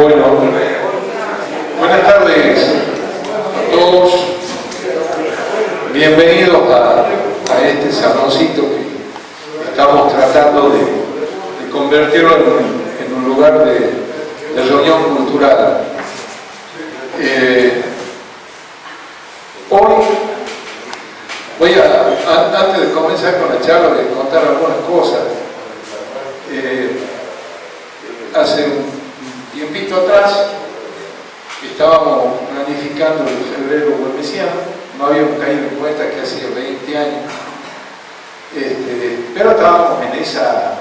Bueno, buenas tardes a todos. Bienvenidos a este saloncito que estamos tratando de convertirlo en un lugar de reunión cultural. Hoy voy antes de comenzar con la charla, de contar algunas cosas. Hace un tiempito atrás estábamos planificando el febrero huemesiano, no habíamos caído en cuenta que hacía 20 años, pero estábamos en esa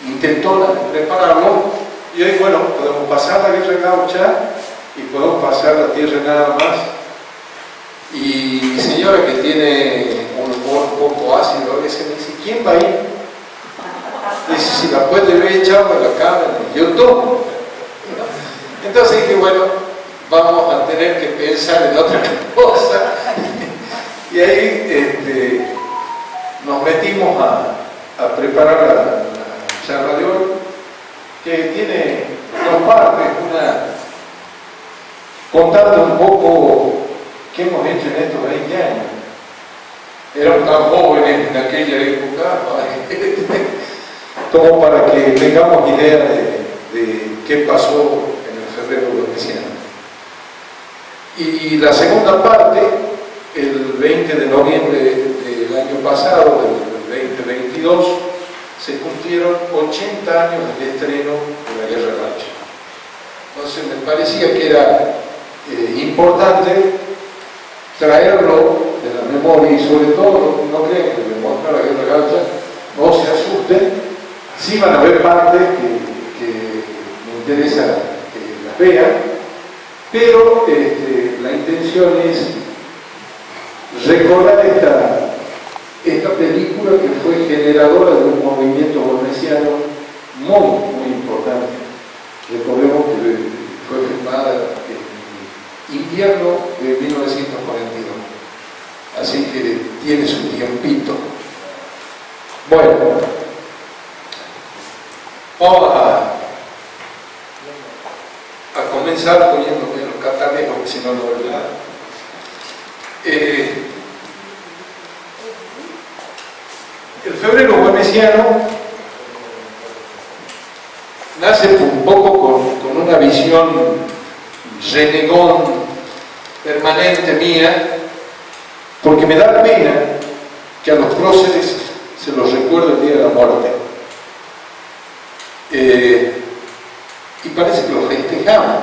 intentona de prepararlo, y hoy, bueno, podemos pasar la guerra gaucha y podemos pasar la tierra nada más. Y mi señora, que tiene un humor un poco ácido, a veces me dice: ¿quién va a ir? Dice: si la puede ver echado en la cámara, yo tomo. Entonces dije: bueno, vamos a tener que pensar en otra cosa. Y ahí nos metimos a preparar la charla de hoy, que tiene dos partes. Una, contando un poco qué hemos hecho en estos 20 años. Éramos tan jóvenes en aquella época, como para que tengamos idea de qué pasó en el febrero huemesiano. Y la segunda parte, el 20 de noviembre del año pasado, del 2022, se cumplieron 80 años del estreno de la Guerra Gaucha. Entonces me parecía que era importante traerlo de la memoria, y sobre todo, no crean que me muestra la Guerra Gaucha, no se asusten. Sí van a haber partes que me interesa que las vean, pero la intención es recordar esta película que fue generadora de un movimiento huemesiano muy importante. Recordemos que fue filmada en invierno de 1942, así que tiene su tiempito. Bueno, vamos a comenzar poniéndome los catalejos, porque si no, no lo verdad. El febrero huemesiano nace un poco con una visión renegón permanente mía, porque me da pena que a los próceres se los recuerde el día de la muerte. Y parece que lo festejamos,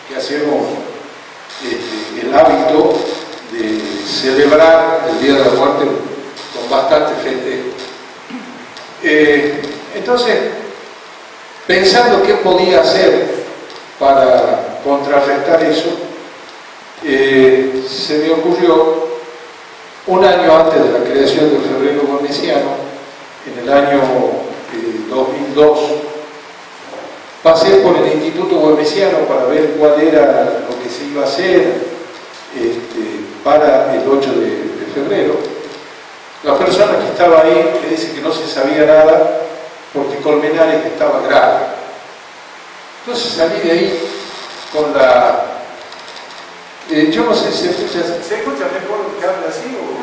que hacemos el hábito de celebrar el día de la muerte con bastante festejo. Entonces, pensando qué podía hacer para contrarrestar eso, se me ocurrió, un año antes de la creación del febrero huemesiano, en el año 2002, pasé por el Instituto Huemesiano para ver cuál era lo que se iba a hacer para el 8 de febrero. La persona que estaba ahí me dice que no se sabía nada porque Colmenares estaba grave. Entonces salí de ahí con la... yo no sé si se escucha mejor que hable así o...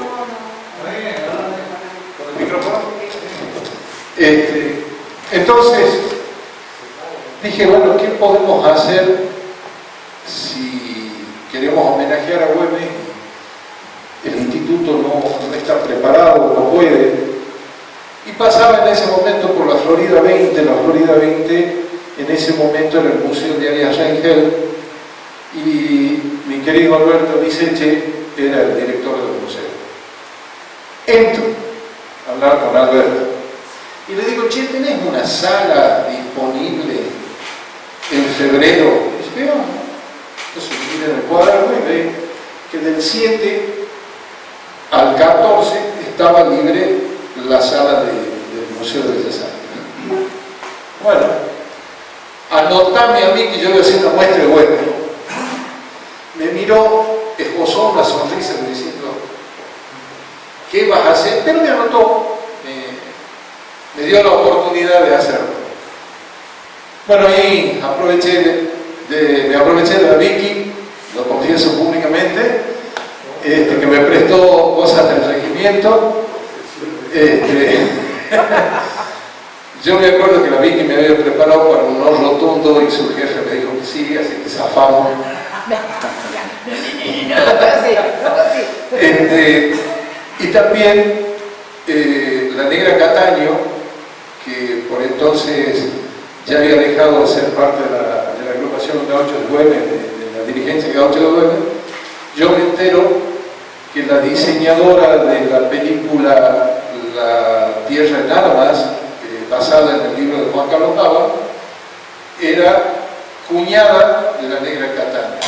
¿Con el micrófono? Entonces dije: bueno, ¿qué podemos hacer si queremos homenajear a Güemes? El instituto no está preparado, no puede. Y pasaba en ese momento por la Florida 20. La Florida 20 en ese momento era el Museo de Arias Rangel, y mi querido Alberto Liceche era el director del museo. Entro a hablar con Alberto y le digo: che, ¿tenés una sala disponible en febrero? Y dice: no. Entonces mira en el cuaderno y ve que del 7 al 14 estaba libre la sala del Museo de Bellas Artes. Bueno, anotame a mí que yo voy a hacer una muestra de Güemes. Me miró, esbozó una sonrisa diciendo: ¿qué vas a hacer? Pero me anotó, me dio la oportunidad de hacerlo. Bueno, ahí me aproveché de la Vicky, lo confieso públicamente, que me prestó cosas del regimiento. Yo me acuerdo que la Vicky me había preparado para un no rotundo y su jefe me dijo que sí, así que zafamos. Y también la negra Cataño, que por entonces ya había dejado de ser parte de la agrupación Gauchos de Güemes, de la dirigencia Gauchos de Güemes. Yo me entero que la diseñadora de la película La Tierra en Armas, basada en el libro de Juan Carlos Nava, era cuñada de la negra Cataño,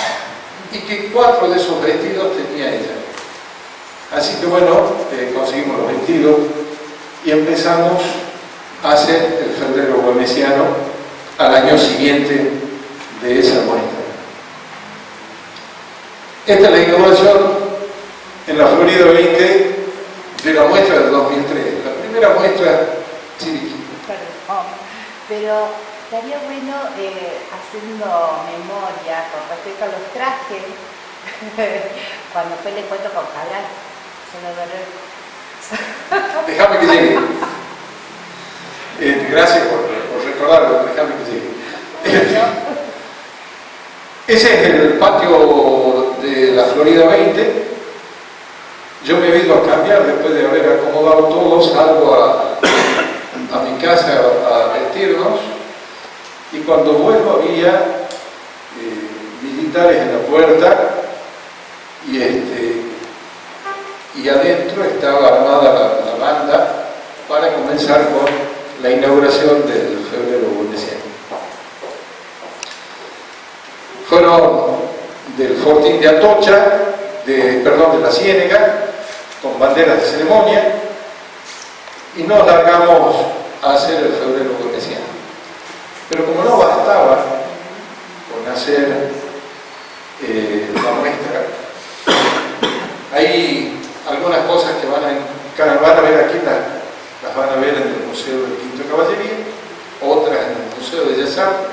y que 4 de esos vestidos tenía ella. Así que bueno, conseguimos los vestidos y empezamos a hacer el febrero güemesiano al año siguiente de esa muestra. Esta es la inauguración en la Florida 20 de la muestra del 2003. La primera muestra, sí. Perdón, pero estaría bueno haciendo memoria con respecto a los trajes cuando fue el encuentro con Cabral. Déjame que llegue. Gracias por recordarlo, déjame que llegue. Ese es el patio de la Florida 20. Yo me he ido a cambiar después de haber acomodado todo, salgo a mi casa a vestirnos, y cuando vuelvo había militares en la puerta y adentro estaba armada la banda para comenzar con la inauguración del febrero güemesiano. Fueron del Fortín de Atocha, de la Ciénega, con banderas de ceremonia, y nos largamos a hacer el febrero güemesiano. Pero como no bastaba con hacer la muestra, hay algunas cosas que van a ver aquí, las van a ver en el Museo del Quinto de Caballería, otras en el Museo de Bellas Artes.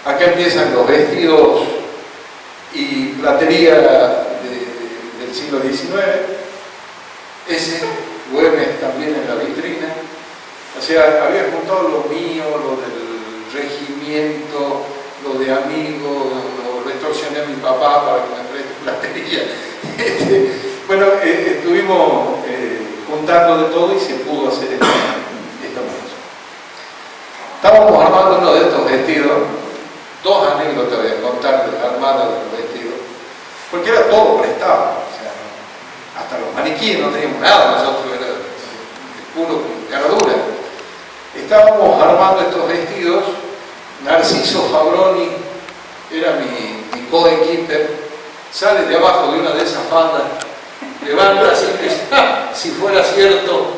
Acá empiezan los vestidos y platería del siglo XIX. Ese Güemes también en la vitrina. O sea, había juntado lo mío, lo del regimiento, lo de amigos, lo extorsioné a mi papá para que me preste platería. Bueno, estuvimos juntando de todo y se pudo hacer esta muestra. Estábamos armando uno de estos vestidos. 2 anécdotas voy a contar de la armada de los vestidos, porque era todo prestado, o sea, hasta los maniquíes no teníamos nada, nosotros era puro cara dura. Estábamos armando estos vestidos. Narciso Fabroni era mi co-equiper, sale de abajo de una de esas faldas, levanta así, si fuera cierto,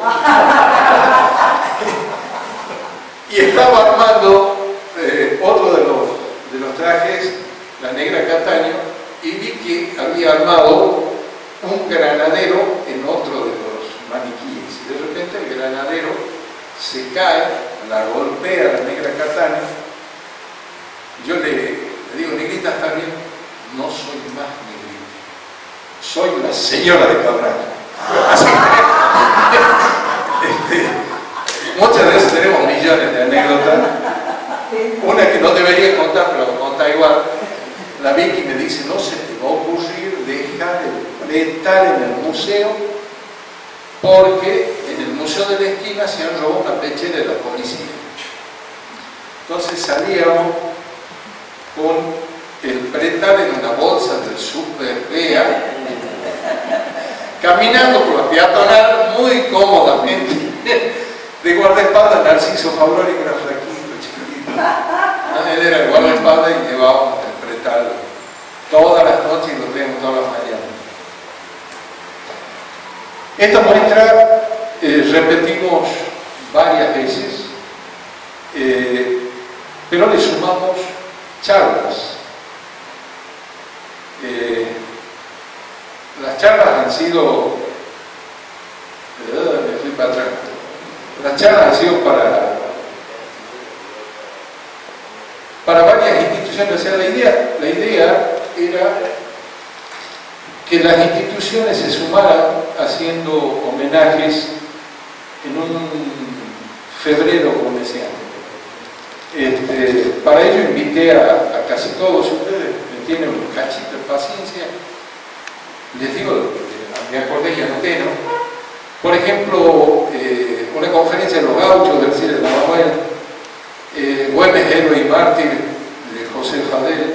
y estaba armando otro de los trajes, la negra Cataño, y vi que había armado un granadero en otro de los maniquíes, y de repente el granadero se cae, la golpea la negra Cataño. Yo le digo: negrita, ¿está bien? No soy más negrita, soy la señora de Cabral. Así que, muchas veces tenemos millones de anécdotas. Una que no debería contar, pero lo conta igual. La Vicky me dice: no se te va a ocurrir dejar el letal en el museo, porque en el Museo de la Esquina se han robado una pechera de la policía. Entonces salíamos con el pretal en una bolsa del Super Bea, caminando por la peatonal muy cómodamente. De guardaespaldas Narciso Fabroni, que era flaquito, chiquitito. Él era el guardaespaldas y llevábamos el pretal todas las noches y lo tenemos todas las mañanas. Esta muestra repetimos varias veces, pero le sumamos charlas. Las charlas han sido, me fui para atrás, las charlas han sido para instituciones. O sea, la idea era que las instituciones se sumaran haciendo homenajes en un febrero gomesiano. Para ello invité a casi todos ustedes, me tienen un cachito de paciencia. Les digo, me acordé y anoté, ¿no? Por ejemplo, una conferencia de los gauchos del Cire de Manuel, Güemes, héroe y mártir, de José Fadel,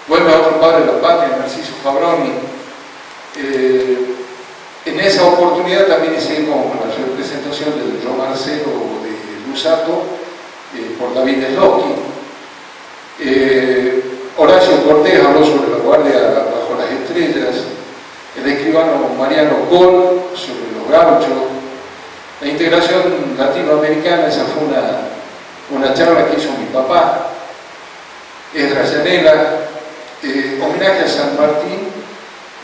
Güemes, otro padre de la patria, Narciso Fabroni. En esa oportunidad también hicimos la representación del Yo Marcelo de Lusato por David Esloqui. Horacio Cortés habló sobre la guardia bajo las estrellas, el escribano Mariano Col sobre los gauchos, la integración latinoamericana, esa fue una charla que hizo mi papá, Esdras Llanela, homenaje a San Martín,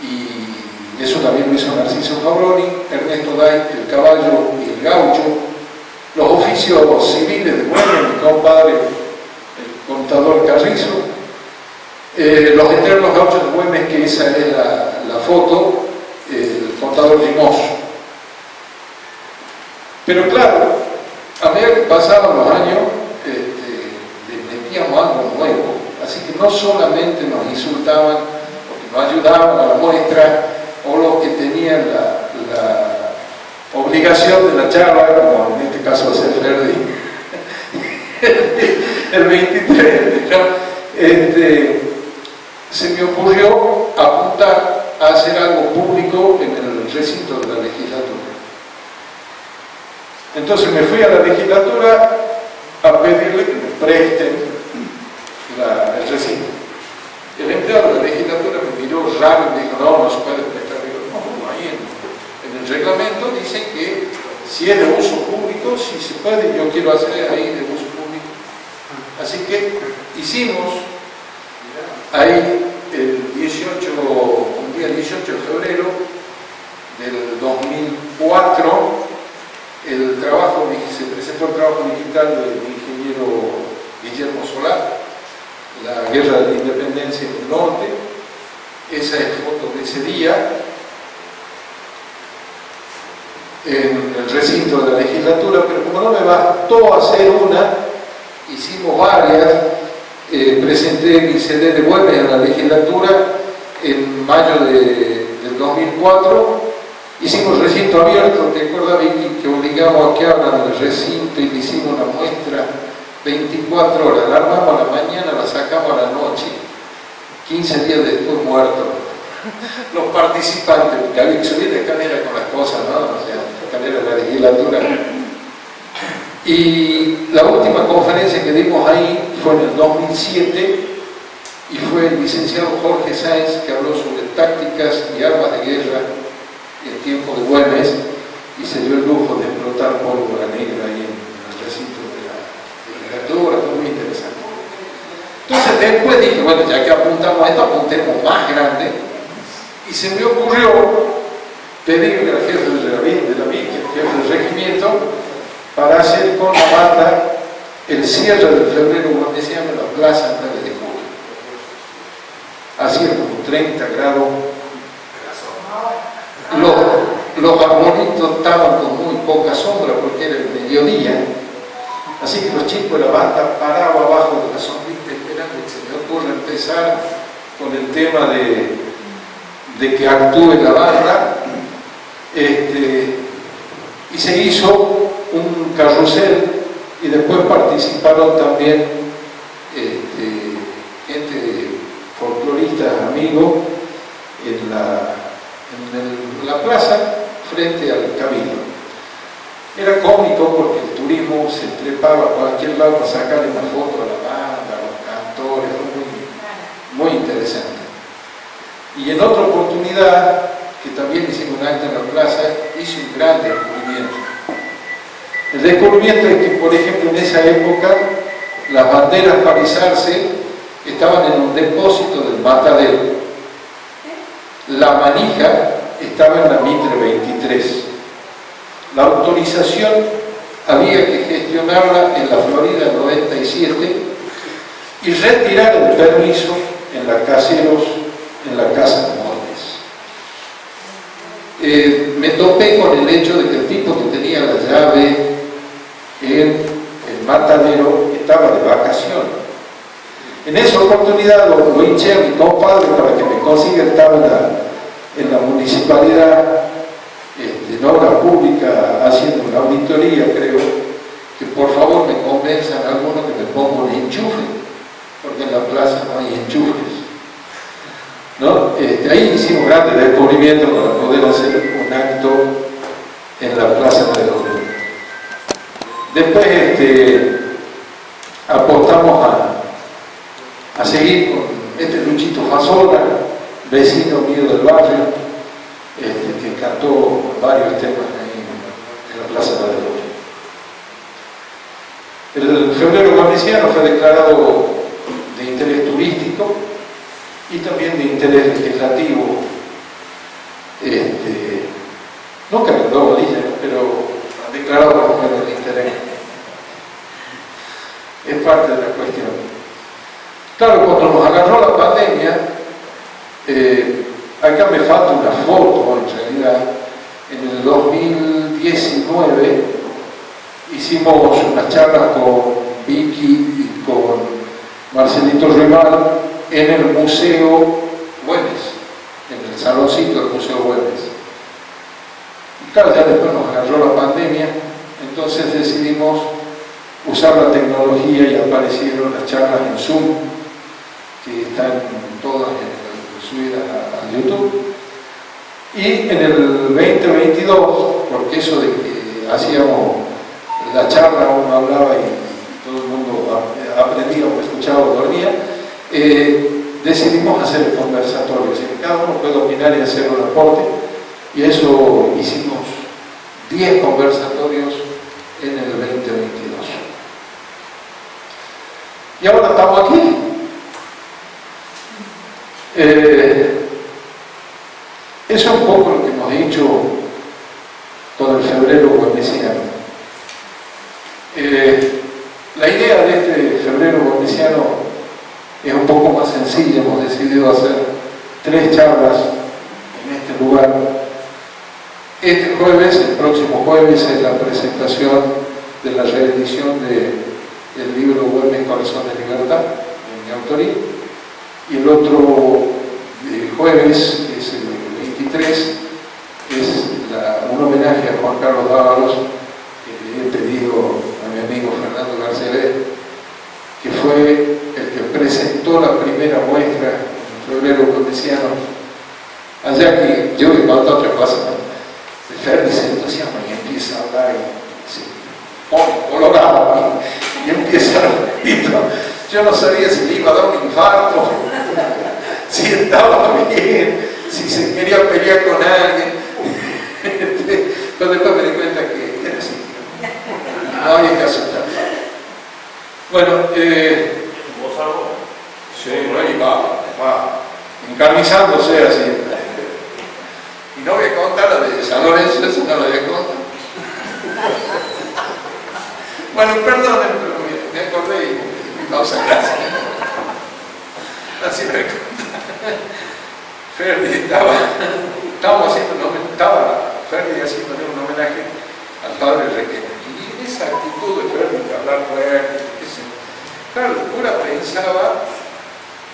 y eso también lo hizo Narciso Fabroni, Ernesto Day, el caballo y el gaucho, los oficios civiles de Güemes, mi compadre, el contador Carrizo, los eternos gauchos de Güemes, que esa es la foto, el contador Limoso. Pero claro, a medida que pasaban los años, le metíamos algo nuevo, así que no solamente nos insultaban, porque nos ayudaban a la muestra, o los que tenían la obligación de la charla, como en este caso hacer Ferdi, el 23, ¿no? Se me ocurrió apuntar a hacer algo público en el recinto de la legislatura. Entonces me fui a la legislatura a pedirle que me presten el recinto. El empleado de la legislatura me miró raro y me dijo, no se puede prestar. Digo, no, ahí en el reglamento dice que si es de uso público, si se puede, yo quiero hacer ahí de uso público. Así que hicimos ahí un día 18 de febrero del 2004, se presentó el trabajo digital del ingeniero Guillermo Solá, la guerra de la independencia en el norte. Esa es foto de ese día, en el recinto de la legislatura, pero como no me bastó hacer una, hicimos varias. Presenté mi CD de Güemes en la legislatura en mayo del 2004. Hicimos recinto abierto, ¿te acuerdas, Vicky? Que obligamos a que abran el recinto y le hicimos una muestra 24 horas. La armamos a la mañana, la sacamos a la noche. 15 días después muertos los participantes, porque había que subir la escalera con las cosas, ¿no? O sea, la escalera de la legislatura. Y la última conferencia que dimos ahí fue en el 2007 y fue el licenciado Jorge Sáenz, que habló sobre tácticas y armas de guerra en tiempo de Güemes, y se dio el lujo de explotar pólvora negra ahí en el recinto de la legislatura. Fue muy interesante. Entonces después dije, bueno, ya que apuntamos esto, apuntemos más grande, y se me ocurrió pedirle al jefe de la VIC, el jefe del regimiento, para hacer con la banda el cierre del febrero gomesiano en la plaza 9 de julio. Hacía como 30 grados. Los arbolitos estaban con muy poca sombra porque era el mediodía. Así que los chicos de la banda paraban abajo de la sombrita esperando que se me ocurra empezar con el tema de que actúe la banda. Y se hizo un carrusel y después participaron también gente folcloristas, amigos, en la plaza frente al cabildo. Era cómico porque el turismo se trepaba a cualquier lado para sacarle una foto a la banda, a los cantores, fue muy interesante. Y en otra oportunidad, que también hicimos un acto en la plaza, hice un gran descubrimiento. El descubrimiento es que, por ejemplo, en esa época, las banderas para izarse estaban en un depósito del matadero. La manija estaba en la Mitre 23. La autorización había que gestionarla en la Florida 97 y retirar el permiso en la Caseros, en la Casa de Moldes. Me topé con el hecho de que el tipo que tenía la llave en el matadero estaba de vacaciones. En esa oportunidad lo hinché a mi compadre para que me consiga el tabla en la municipalidad, en obra pública, haciendo una auditoría, creo, que por favor me convenzan algunos que me pongo un enchufe, porque en la plaza no hay enchufes, ¿no? Ahí hicimos grandes descubrimientos para poder hacer un acto en la plaza de los Lunes. Después apostamos a seguir con Luchito Fasola, vecino mío del barrio, que cantó varios temas ahí en la Plaza de la Luz. El febrero guarnesiano fue declarado de interés turístico y también de interés legislativo. No calentó bolilla, pero declarado por lo menos de interés. Es parte de la cuestión. Claro, cuando nos agarró la pandemia, acá me falta una foto, en realidad, en el 2019 hicimos unas charlas con Vicky y con Marcelito Rival en el Museo Güemes, en el saloncito del Museo Güemes. Y claro, ya después nos agarró la pandemia, entonces decidimos usar la tecnología y aparecieron las charlas en Zoom, que están todas subidas a YouTube. Y en el 2022, porque eso de que hacíamos la charla, uno hablaba y todo el mundo aprendía o escuchaba o dormía, decidimos hacer el conversatorio, es decir, cada uno puede opinar y hacer un aporte, y eso hicimos 10 conversatorios en el 2022. Y ahora estamos aquí. Eso es un poco lo que hemos hecho con el febrero guarnesiano. La idea de este febrero guarnesiano es un poco más sencilla. Hemos decidido hacer 3 charlas en este lugar. Este jueves, el próximo jueves, es la presentación de la reedición del libro Güemes Corazón de Libertad, de mi autoría. Y el otro jueves, que es el 23, es un homenaje a Juan Carlos Dávalos, que le he pedido a mi amigo Fernando García, que fue el que presentó la primera muestra en febrero guarnesiano. Allá que yo le conté otra cosa, el Ferdi se entusiasma y empieza a hablar y se pone colorado y empieza a hablar. Yo no sabía si le iba a dar un infarto, si estaba bien, si se quería pelear con alguien. Pero después me di cuenta que era así. No había que asustar. Bueno, ¿Vos algo? sí, ahí va, encarnizándose así. Y no voy a contar la de San Lorenzo, eso no la voy a contar. Bueno, perdonen, pero me acordé y me causa gracia. Así me conta. Ferdi estaba haciéndole un homenaje al padre Requena. Y esa actitud de Ferdi de hablar fuerte, claro, el cura pensaba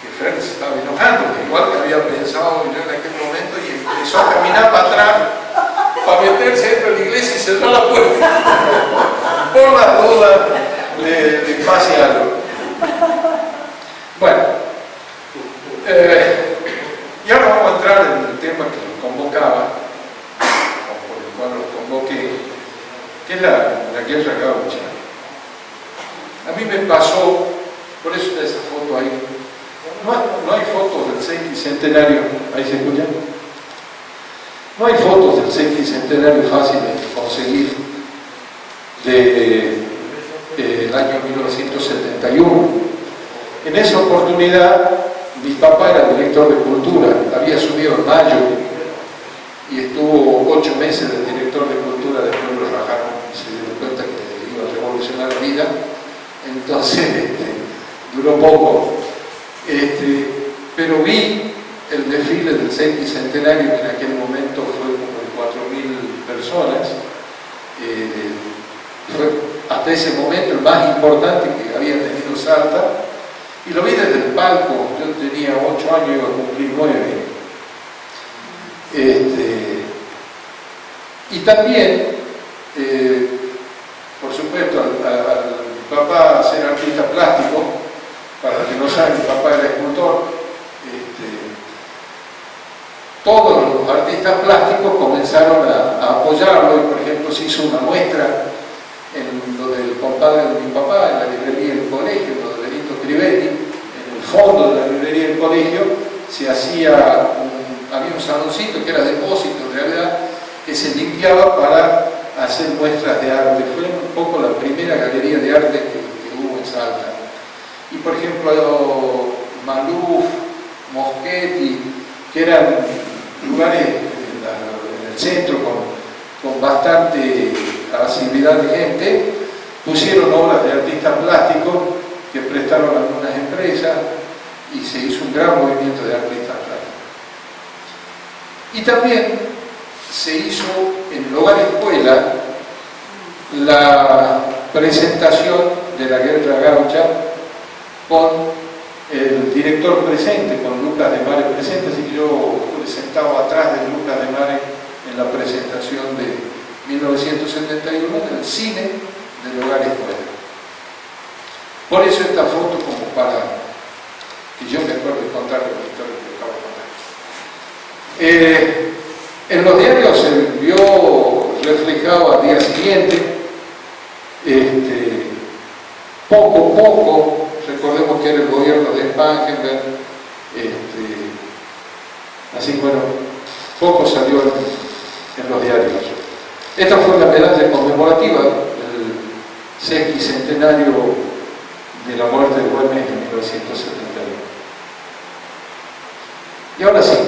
que Ferdi se estaba enojando, igual que había pensado yo en aquel momento, y empezó a caminar para atrás para meterse dentro de la iglesia y cerrar la puerta por la duda de pase algo. Bueno, y ahora vamos a entrar en el tema que los convocaba, o por el cual los convoqué, que es la guerra gaucha. A mí me pasó, por eso está esa foto ahí. No hay fotos del sexticentenario, ahí se escucha. No hay fotos del sexticentenario fáciles de conseguir del año 1971. En esa oportunidad, mi papá era director de cultura, había asumido en mayo y estuvo 8 meses de director de cultura, después lo rajaron y se dieron cuenta que iba a revolucionar la vida. Entonces duró poco. Pero vi el desfile del sesquicentenario, que en aquel momento fue como de 4.000 personas. Fue hasta ese momento el más importante que había tenido Salta, y lo vi desde el palco. Yo tenía 8 años, iba a cumplir 9. Y también, por supuesto, al papá ser artista plástico, para los que no saben, mi papá era escultor. Todos los artistas plásticos comenzaron a apoyarlo, y por ejemplo se hizo una muestra en lo del compadre de mi papá, en la librería del colegio, lo de Benito Crivelli, en el fondo de la librería del colegio, se hacía había un saloncito que era depósito en realidad, que se limpiaba para hacer muestras de arte. Fue un poco la primera galería de arte que hubo en Salta. Y por ejemplo, Maluf, Moschetti, que eran lugares en el centro con bastante asiduidad de gente, pusieron obras de artistas plásticos que prestaron a algunas empresas, y se hizo un gran movimiento de artistas plásticos. Y también se hizo en el hogar escuela la presentación de la Guerra Gaucha con el director presente, con Lucas de Mare presente, así que yo estuve sentado atrás de Lucas de Mare en la presentación de 1971 del cine del hogar escuela. Por eso esta foto, como para que yo me acuerdo de contar la historia que acabo de contar. En los diarios se vio reflejado al día siguiente, poco a poco, recordemos que era el gobierno de Spangenberg, así que bueno, poco salió en los diarios. Esta fue la medalla conmemorativa del sesquicentenario de la muerte de Güemes en 1971. Y ahora sí,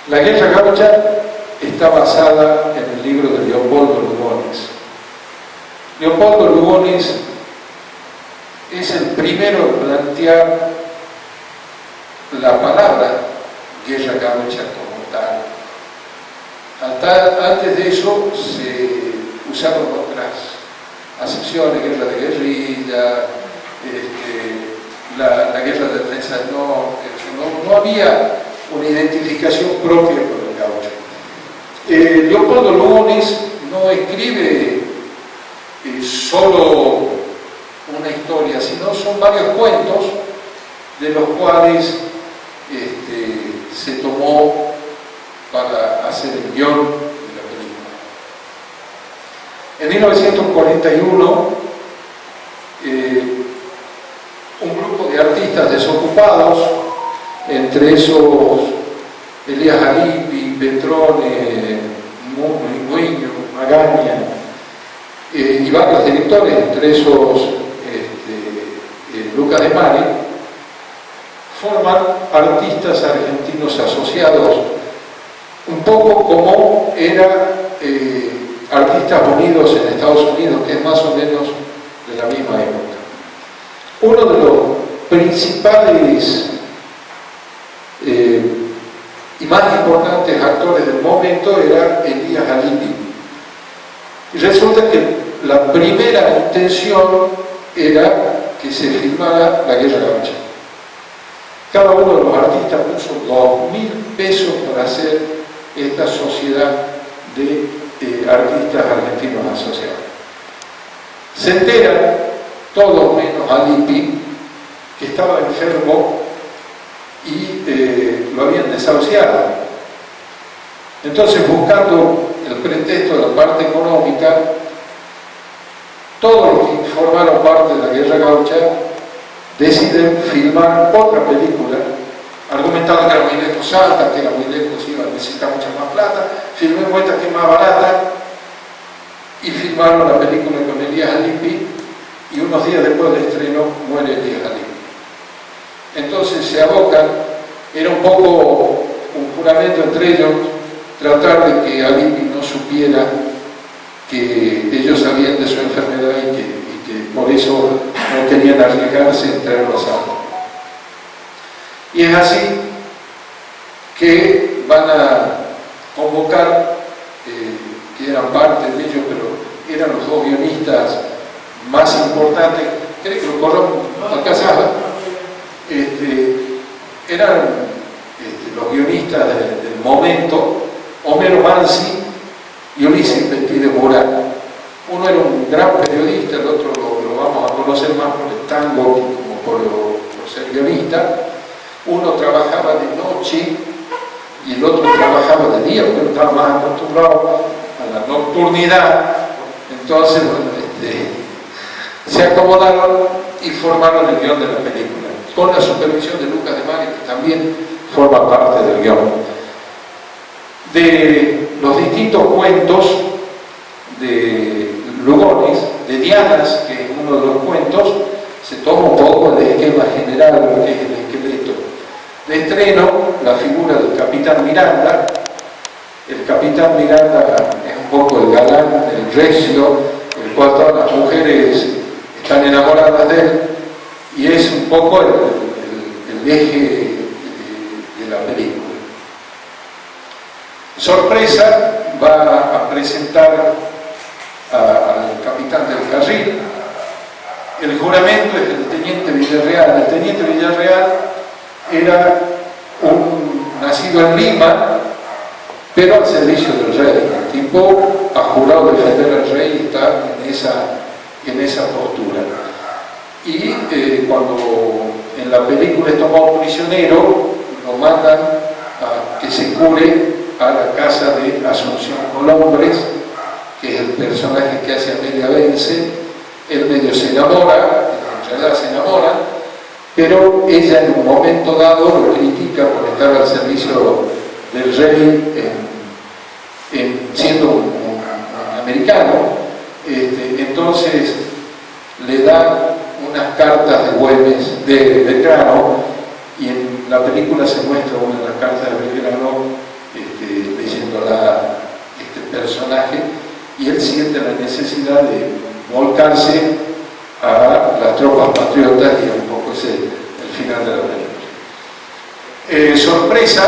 la Guerra Gaucha está basada en el libro de Leopoldo Lugones. Leopoldo Lugones es el primero en plantear la palabra Guerra Gaucha como tal. Antes de eso se usaron otras acepciones, guerra de guerrilla, la guerra de defensa del norte. No había una identificación propia con el gaucho. Leopoldo Lugones no escribe solo una historia, sino son varios cuentos de los cuales se tomó para hacer el guión de la película. En 1941, un grupo de artistas desocupados, entre esos Elías Alipi, Petrone, Muño, Magaña, y varios directores, entre esos Lucas de Mare, forman Artistas Argentinos Asociados, un poco como era Artistas Unidos en Estados Unidos, que es más o menos de la misma época. Uno de los principales y más importantes actores del momento era Elías Alipi. Y resulta que la primera intención era que se filmara la Guerra Gaucha. Cada uno de los artistas puso 2.000 pesos para hacer esta sociedad de artistas argentinos asociados. Se enteran, todos menos Alipi, que estaba enfermo y lo habían desahuciado. Entonces, buscando el pretexto de la parte económica, todos los que formaron parte de la Guerra Gaucha deciden filmar otra película, argumentando que era muy lejos Salta, que era muy lejos, iba a necesitar mucha más plata. Filmemos esta que es más barata, y filmaron la película con Elías Alipi, y unos días después del estreno muere Elías Alipi. Entonces se abocan, era un poco un juramento entre ellos, tratar de que Alipi no supiera que ellos sabían de su enfermedad y que por eso no no querían arriesgarse en traerlos a... Y es así que van a convocar, que eran parte de ellos, pero eran los dos guionistas más importantes. ¿Querés que lo corramos acá, Saba? Eran los guionistas del momento, Homero Manzi y Ulises Petit de Moral. Uno era un gran periodista, el otro lo vamos a conocer más por el tango que como por ser guionista. Uno trabajaba de noche y el otro trabajaba de día, porque estaba más acostumbrado a la nocturnidad. Entonces, bueno, se acomodaron y formaron el guión de la película, con la supervisión de Lucas de Mari, que también forma parte del guión. De los distintos cuentos de Lugones, de Dianas, que es uno de los cuentos, se toma un poco el esquema general, que es el esqueleto. De estreno, la figura del Capitán Miranda. El Capitán Miranda es un poco el galán, el recio, el cual todas las mujeres están enamoradas de él, y es un poco el eje de la película. Sorpresa va a presentar al capitán del carril. El juramento es el teniente Villarreal. El teniente Villarreal era un nacido en Lima, pero al servicio del rey. El tipo ha jurado defender al rey y está en esa postura. Y cuando en la película es tomado prisionero, lo mandan a que se cure a la casa de Asunción Colombres, que es el personaje que hace Amelia Vence. Él medio se enamora, en realidad se enamora, pero ella en un momento dado lo critica por estar al servicio del rey siendo un americano. Entonces le da unas cartas de Güemes, de Belgrano, y en la película se muestra una de las cartas de Belgrano leyéndola este personaje, y él siente la necesidad de volcarse a las tropas patriotas, y un poco ese el final de la película. Sorpresa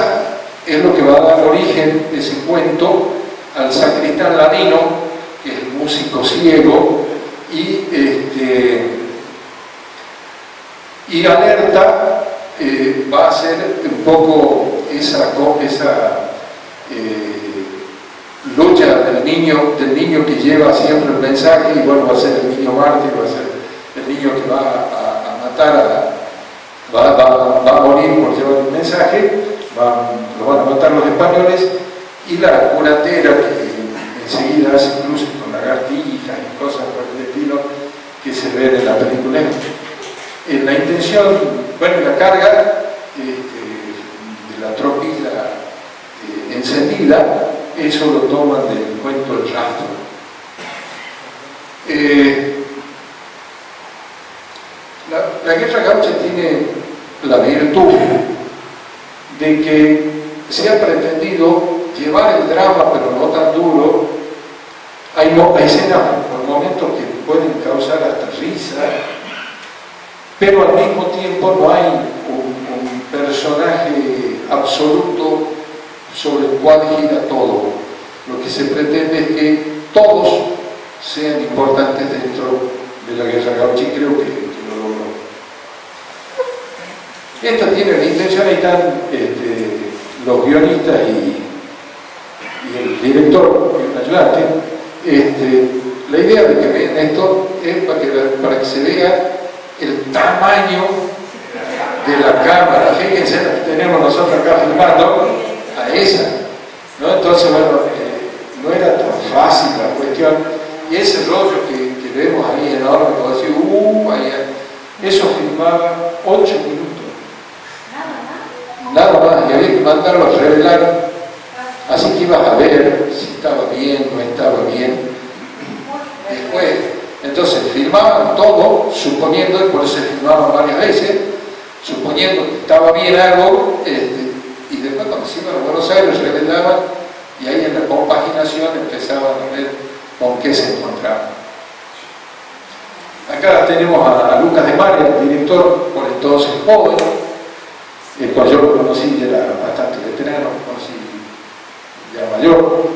es lo que va a dar origen ese cuento al sacristán ladino, que es músico ciego, y Alerta va a ser un poco esa lucha del niño que lleva siempre el mensaje, y bueno, va a ser el niño mártir, va a ser el niño que va a matar, va a morir por llevar el mensaje, lo van a matar los españoles, y la curandera que enseguida hace cruces con lagartijas y cosas por el estilo que se ven en la película. La intención, bueno, la carga de la tropilla encendida, eso lo toman del cuento El Rastro. La guerra gaucha tiene la virtud de que se ha pretendido llevar el drama, pero no tan duro. Hay escenas por momentos que pueden causar hasta risa, pero al mismo tiempo no hay un personaje absoluto sobre el cual gira todo. Lo que se pretende es que todos sean importantes dentro de la guerra gaucha, y creo que lo logró. Esta tiene la intención, ahí están los guionistas y el director, y un ayudante. La idea de que vean esto es para que se vea el tamaño de la cámara. Fíjense la que tenemos nosotros acá filmando, a esa, ¿no? Entonces, bueno, no era tan fácil la cuestión, y ese rollo que vemos ahí enorme, como decir, eso filmaba 8 minutos. Nada más, y había que mandarlo a revelar, así que ibas a ver si estaba bien, no estaba bien. Después, entonces filmaban todo, suponiendo, y por eso se filmaban varias veces, suponiendo que estaba bien algo, y después cuando se iban a Buenos Aires revelaban, y ahí en la compaginación empezaban a ver con qué se encontraban. Acá tenemos a Lucas de Mar, el director, por entonces joven, cuando yo lo conocí era bastante veterano, lo conocí ya mayor.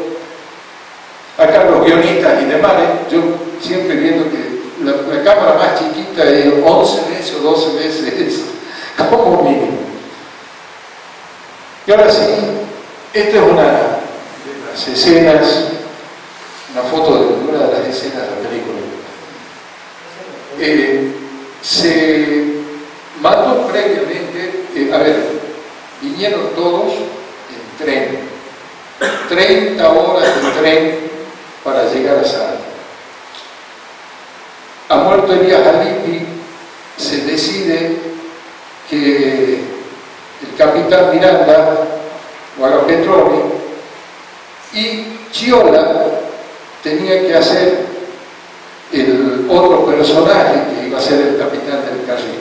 Acá los guionistas y demás, yo siempre viendo que la cámara más chiquita es 11 veces o 12 veces eso, como mínimo. Y ahora sí, esta es una de las escenas, una foto de una de las escenas de la película. Se mandó previamente, vinieron todos en tren, 30 horas de tren para llegar a Salta. Ha muerto Elías Alipi, se decide que el capitán Miranda o Agapetroni y Chiola tenía que hacer el otro personaje que iba a ser el capitán del carril.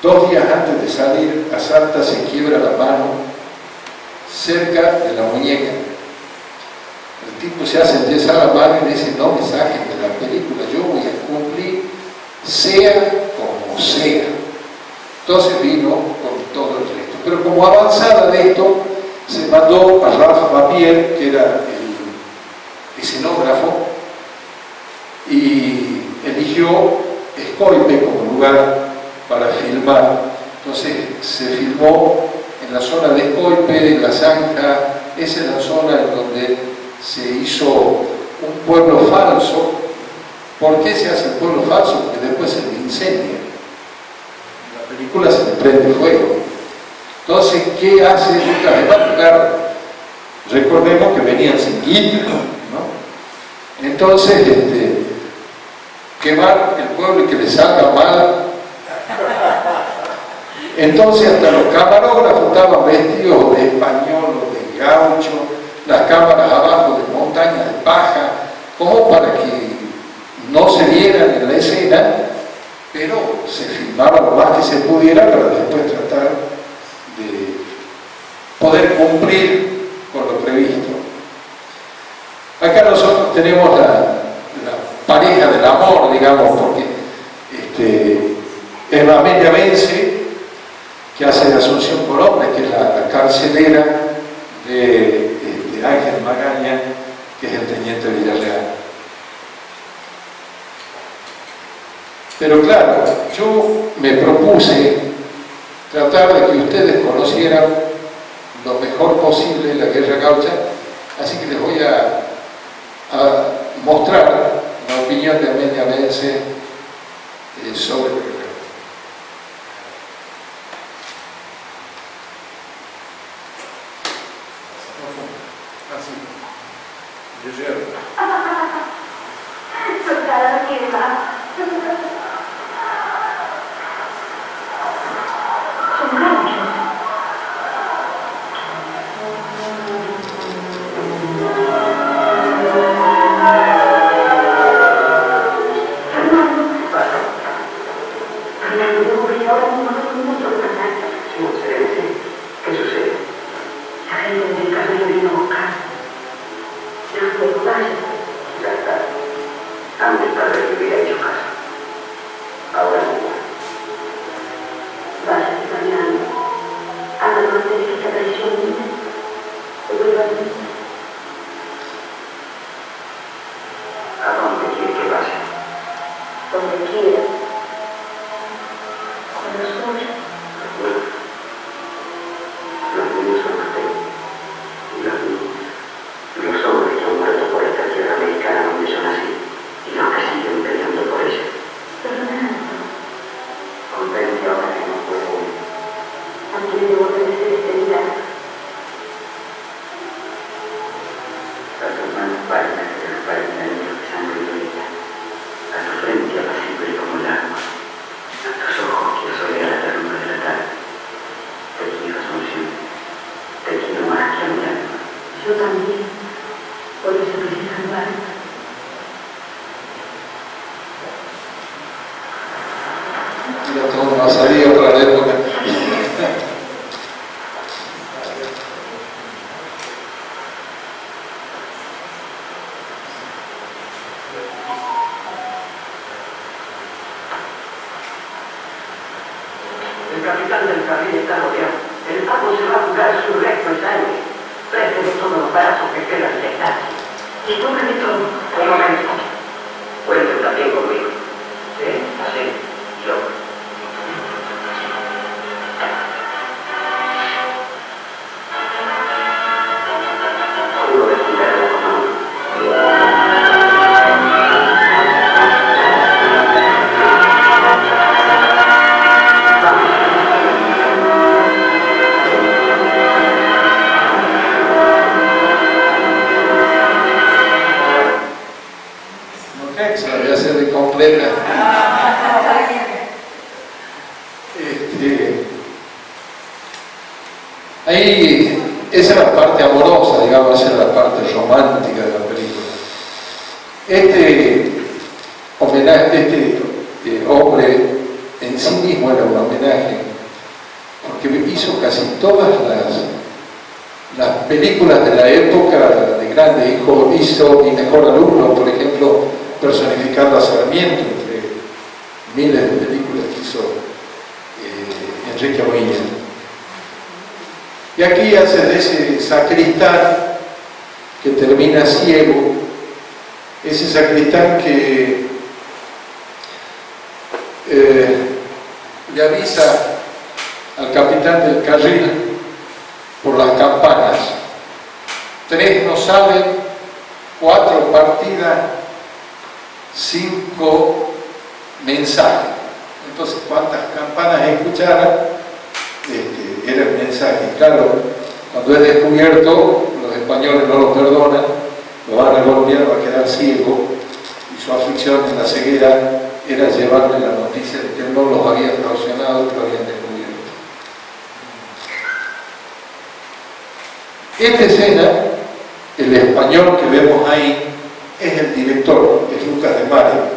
2 días antes de salir a Salta se quiebra la mano cerca de la muñeca. El tipo se hace enyesar la mano y dice: no me saquen de la película, yo voy a cumplir sea como sea. Entonces vino con todo el resto. Pero como avanzada de esto, se mandó a Ralph Papier, que era el escenógrafo, y eligió Escoipe como lugar para filmar. Entonces se filmó en la zona de Escoipe, en la zanja. Esa es la zona en donde se hizo un pueblo falso. ¿Por qué se hace el pueblo falso? Porque después se le incendia. En la película se le prende fuego. Entonces, ¿qué hace Lucas de Mar? Claro, recordemos que venían sin guita, ¿no? Entonces, quemar el pueblo y que le salga mal. Entonces hasta los camarógrafos estaban vestidos de español o de gaucho, las cámaras abajo de montaña de paja, como para que no se vieran en la escena, pero se filmaba lo más que se pudiera para después tratar de poder cumplir con lo previsto. Acá nosotros tenemos la pareja del amor, digamos, porque es la Amelia Vence, que hace de Asunción Colombe, que es la carcelera de Ángel Magaña, que es el teniente Villarreal. Pero claro, yo me propuse tratar de que ustedes conocieran lo mejor posible la Guerra Gaucha, así que les voy a mostrar la opinión de Amelia Vence sobre la guerra. capitán del carril está rodeado. El pago se va a jugar su recto en sangre. Présteme todos los brazos que quedan de estancia. Y cóbreme todo. Un momento. Cuenten también conmigo. ¿Sí? Así. Yo. Juro descuidarme con amor. Se la voy a hacer de completa. Ahí, esa es la parte amorosa, digamos, esa es la parte romántica de la película. Este homenaje, hombre en sí mismo era un homenaje, porque hizo casi todas las películas de la época de grande. Hizo Mi mejor alumno, por ejemplo, personificando a Sarmiento, entre miles de películas que hizo Enrique Oña. Y aquí hace de ese sacristán que termina ciego, ese sacristán que le avisa al capitán del carril por las campanas: 3 no salen, 4 partidas, 5 mensajes. Entonces, ¿cuántas campanas escucharan? Era el mensaje. Claro, cuando es descubierto, los españoles no lo perdonan, lo van a revolver, va a quedar ciego, y su aflicción en la ceguera era llevarle la noticia de que él no los había traicionado, que lo habían descubierto. Esta escena, el español que vemos ahí, es el director, es Lucas de Mario.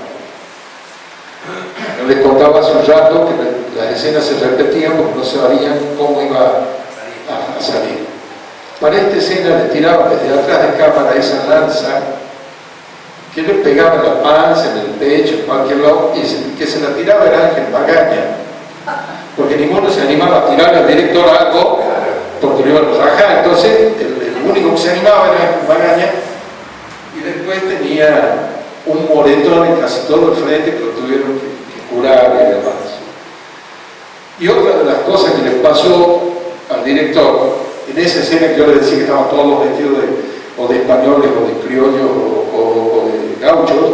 Yo les contaba hace un rato que las escenas se repetían porque no sabían cómo iba a salir. Para esta escena le tiraba desde atrás de cámara esa lanza que le pegaba en la panza, en el pecho, en cualquier lado, y que se la tiraba el Ángel Magaña, porque ninguno se animaba a tirarle al director algo porque lo iban a rajar. Entonces el único que se animaba era Ángel Magaña, y después tenía un moretón en casi todo el frente que lo tuvieron que curar y demás. Y otra de las cosas que le pasó al director, en esa escena que yo le decía que estaban todos vestidos o de españoles o de criollos o de gauchos,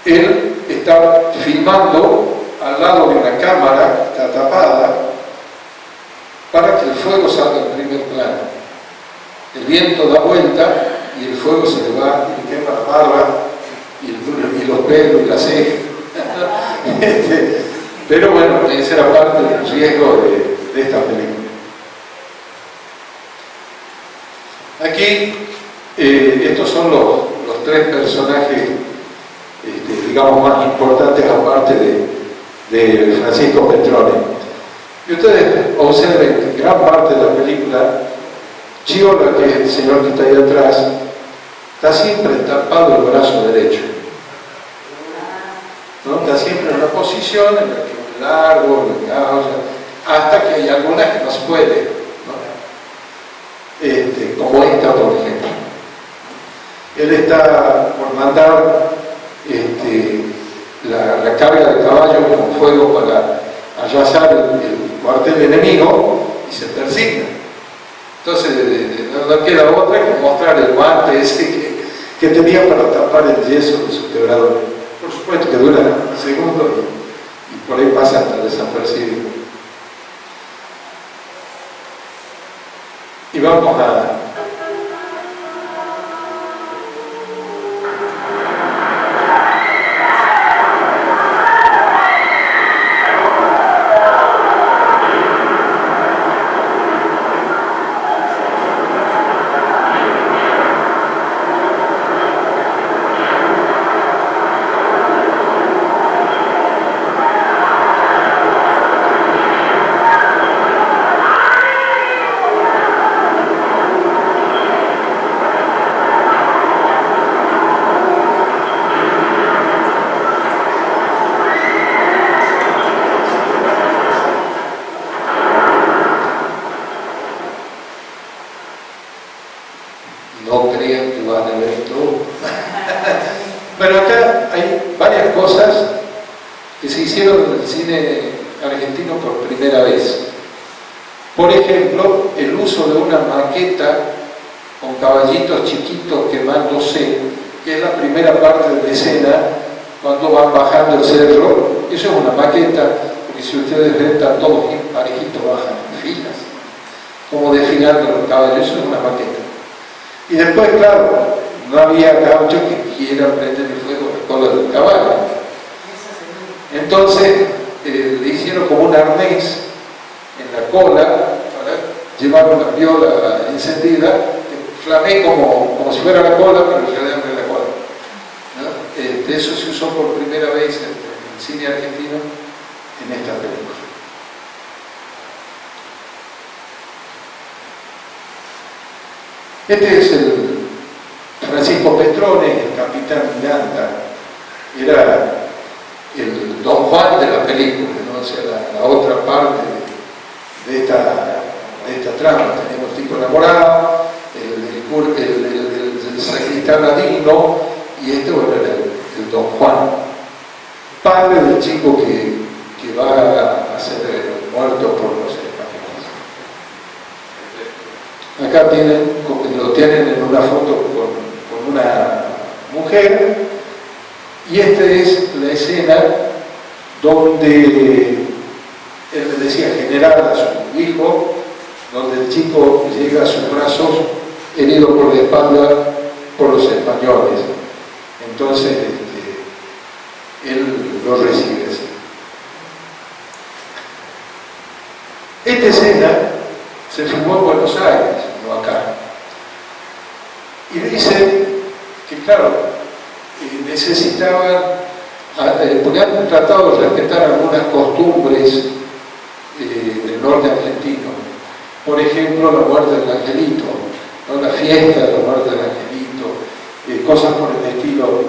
él estaba filmando al lado de una cámara que está tapada para que el fuego salga en primer plano. El viento da vuelta y el fuego se le va y le quema la barba y los pelos y las cejas. Pero bueno, esa era parte del riesgo de esta película. Aquí, estos son los 3 personajes, digamos, más importantes, aparte de Francisco Petrone. Y ustedes observen que gran parte de la película, Chiola, que es el señor que está ahí atrás, está siempre tapado el brazo derecho, ¿no? Está siempre en una posición en la que es largo, hasta que hay algunas que no se puede, ¿no? Como esta, por ejemplo. Él está por mandar la carga de caballo con fuego para arrasar el cuartel enemigo, y se persigna. Entonces no queda otra que mostrar el guante ese que tenía para tapar el yeso de su quebrador. Por supuesto que dura segundos y por ahí pasa hasta desapercibido. Y vamos a... se hicieron en el cine argentino por primera vez. Por ejemplo, el uso de una maqueta con caballitos chiquitos quemándose, que es la primera parte de la escena, cuando van bajando el cerro. Eso es una maqueta, porque si ustedes ven, están todos parejitos, bajan en filas, como desfilando los caballos. Eso es una maqueta. Y después, claro, no había caucho que quiera prender el fuego a la cola del caballo. Entonces, le hicieron como un arnés en la cola para llevar una viola encendida, que flamea como si fuera la cola, pero en realidad no es la cola, ¿no? Eso se usó por primera vez en el cine argentino en esta película. Este es el Francisco Petrone, el capitán Miranda, era el Don Juan de la película, ¿no? O sea, la otra parte de esta trama. Tenemos el tipo enamorado, el sacristán adivino, y este, bueno, era el Don Juan, padre del chico que va a ser muerto por los españoles. Acá lo tienen en una foto con una mujer, y esta es la escena donde él le decía general a su hijo, donde el chico llega a sus brazos herido por la espalda por los españoles. Entonces él lo recibe así. Esta escena se filmó en Buenos Aires, no acá. Y dice que, claro, necesitaban, porque han tratado de respetar algunas costumbres del norte argentino. Por ejemplo, la muerte del angelito, ¿no? La fiesta de la muerte del angelito, cosas por el estilo,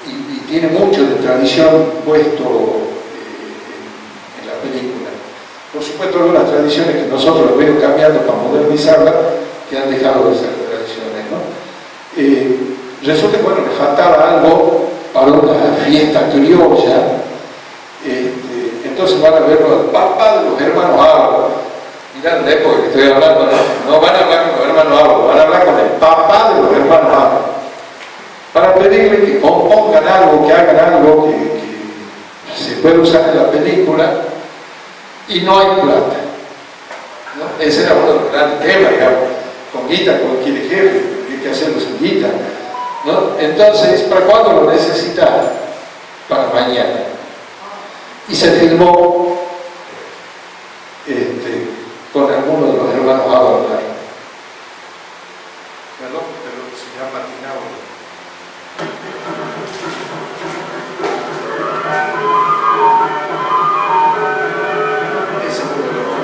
y tiene mucho de tradición puesto en la película. Por supuesto, algunas tradiciones que nosotros hemos ido cambiando para modernizarlas, que han dejado de ser tradiciones, ¿no? Resulta que, bueno, le faltaba algo para una fiesta criolla. Entonces van a verlo al papá de los hermanos Ábalos. Mirá la época que estoy hablando, no van a hablar con los hermanos Ábalos, van a hablar con el papá de los hermanos Ábalos, para pedirle que compongan algo, que hagan algo que se pueda usar en la película, y no hay plata, ¿no? Ese era uno de los grandes temas, digamos. Con guita, cualquier jefe, hay que hacerlo sin guita, ¿no? Entonces, ¿para cuándo lo necesitaban? Para mañana. Y se filmó con algunos de los hermanos Ábalos. Perdón, pero se me ha patinado. Ese fue el otro.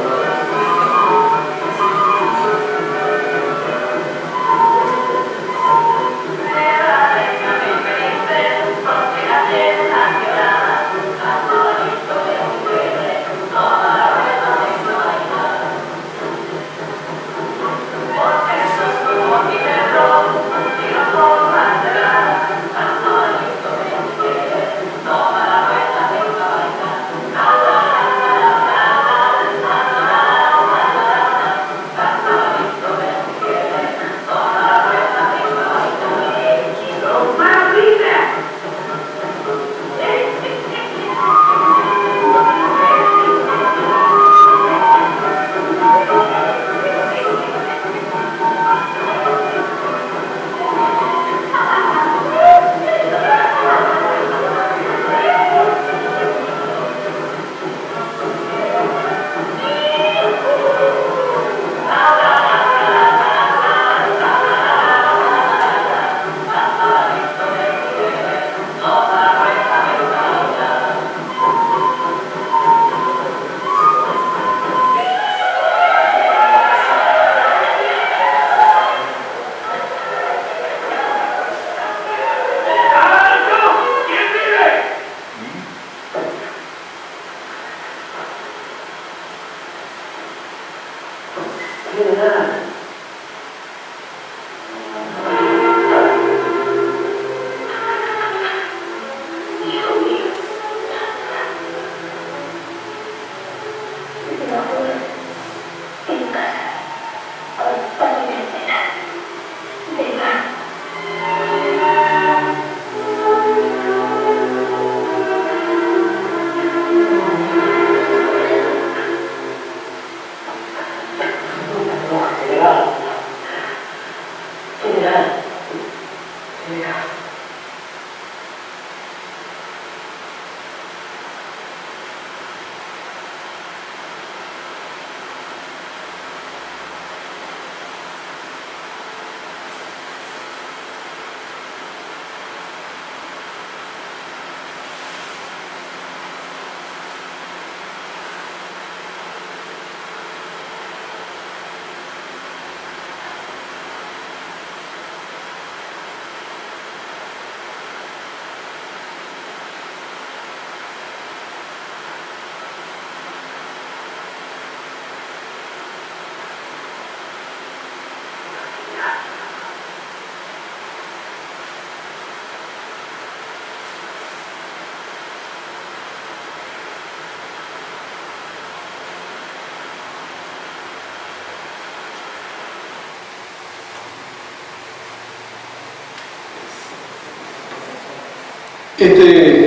Este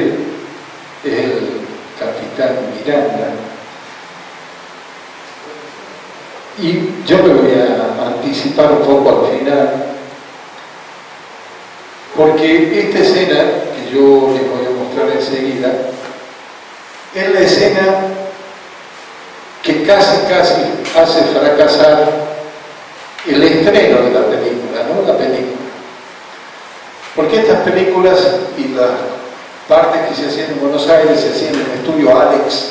es el capitán Miranda. Y yo me voy a anticipar un poco al final, porque esta escena, que yo les voy a mostrar enseguida, es la escena que casi hace fracasar el estreno de la película, ¿no? La película. Porque estas películas y las partes que se hacían en Buenos Aires se hacían en el estudio Alex,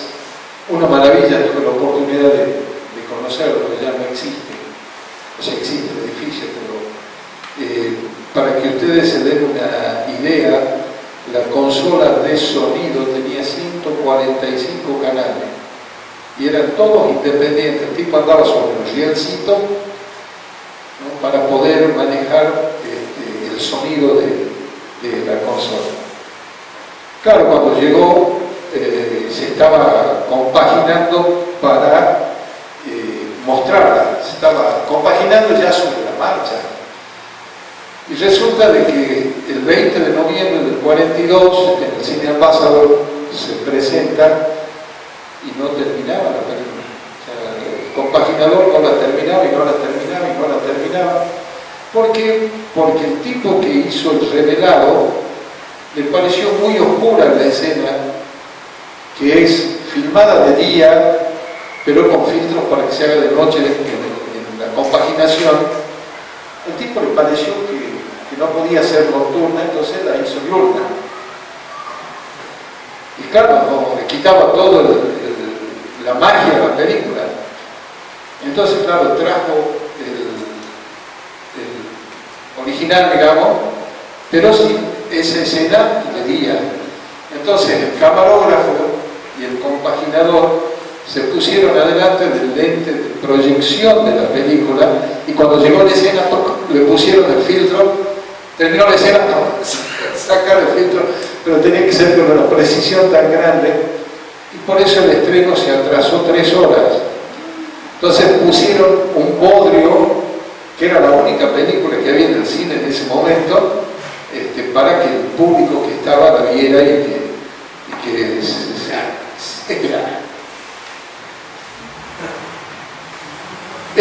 una maravilla, tuve la oportunidad de conocerlo, que ya no existe, o sea, existe el edificio, pero para que ustedes se den una idea, la consola de sonido tenía 145 canales y eran todos independientes. El tipo andaba sobre un rielcito, ¿no?, para poder manejar el sonido de la consola. Claro, cuando llegó se estaba compaginando para mostrarla, se estaba compaginando ya sobre la marcha. Y resulta de que el 20 de noviembre del 42 en el Cine Ambassador se presenta y no terminaba la película. O sea, el compaginador no la terminaba y no la terminaba y no la terminaba. ¿Por qué? Porque el tipo que hizo el revelado le pareció muy oscura la escena, que es filmada de día pero con filtros para que se haga de noche en la compaginación. El tipo le pareció que no podía ser nocturna, entonces la hizo diurna. Y claro, no, le quitaba todo la magia de la película. Entonces, claro, trajo el original, digamos, pero sin esa escena de día. Entonces, el camarógrafo y el compaginador se pusieron adelante del lente de proyección de la película y cuando llegó la escena le pusieron el filtro, terminó la escena, sacar el filtro, pero tenía que ser con una precisión tan grande y por eso el estreno se atrasó 3 horas. Entonces pusieron un bodrio, que era la única película que había en el cine en ese momento, para que el público que estaba la viera y que esta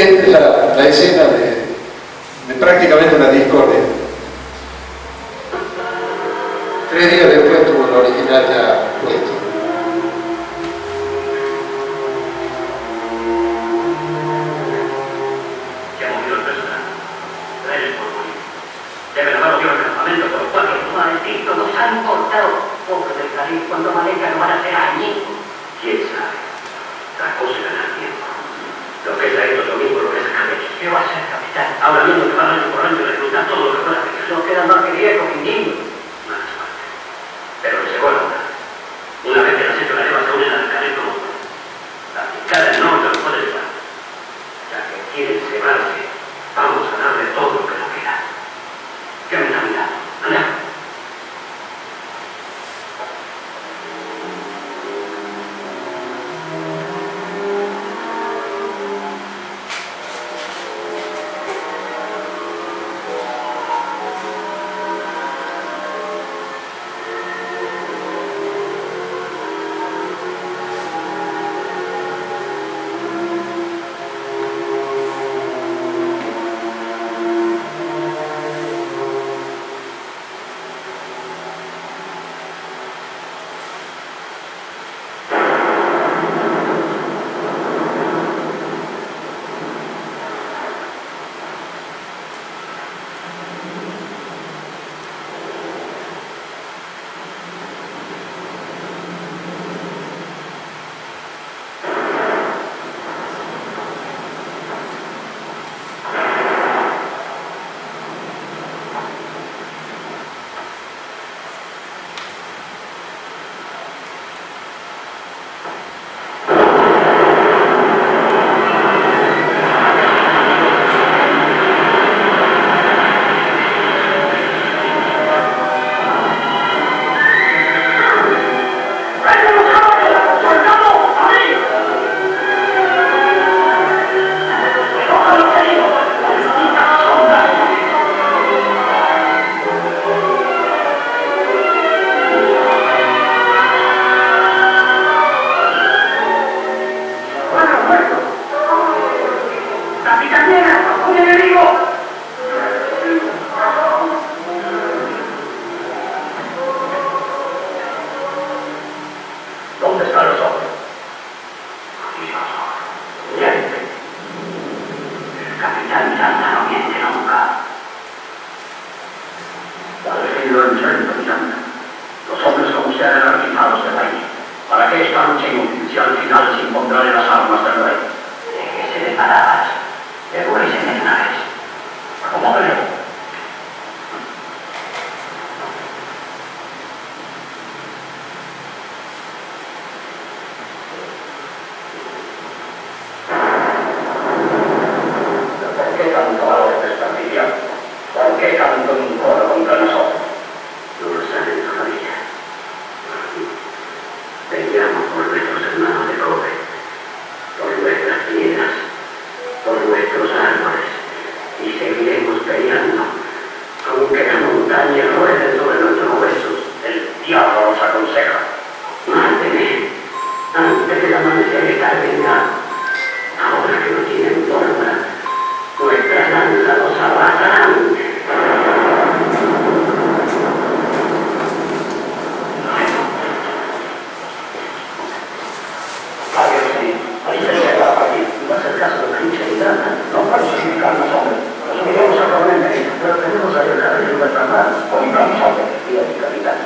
es la escena de prácticamente una discordia. 3 días después tuvo el original ya puesto. Ya movió el personal. Trae el porvenir. Ya me lo dio el campamento por 4 malditos. Nos han cortado. Pobre del Caribe, cuando maneja no van a ser añicos. ¿Quién sabe? Las cosas ganan tiempo. Lo que es esto es lo mismo, lo que es Camille. ¿Qué va a hacer, capitán? Ahora mismo que va rancho por rancho y reclutar todo lo que pueda. No quedan más que viejos y niños. Más parte. Pero que se vuelva. Una vez que las hecho la lleva, se unen al carril como la picada del norte lo puede llevar. Ya que quieren cebarse, vamos a darle todo lo que nos queda. ¿Qué me está mirando? Anda. ¿Dónde están los hombres? Miente. El capitán Miranda no miente nunca. Al fin lo entiendo, Miranda. Los hombres como sean energizados del rey. ¿Para qué esta lucha inútil si al final se impondrán en las armas del rey? Déjese de palabras. Egoísme de una vez. Acomódelo. ¿Por qué tanto valor desperdiciado? ¿Por qué tanto un coro contra nosotros? No lo saben todavía. Peleamos por nuestros hermanos de cobre, por nuestras piedras, por nuestros árboles, y seguiremos peleando, aunque la montaña ruede sobre nuestros huesos. El diablo nos aconseja. Máteme, antes del amanecer estar vengado. Ahora que no tienen forma, nuestras lanzas los arrasarán. Ahí se llega a partir. Va a ser caso de la hincha y trata. No para justificarnos, hombre. Nos uniremos a Cornell, pero tenemos ahí el cabello en nuestras manos. Contra nosotros, y el capitán.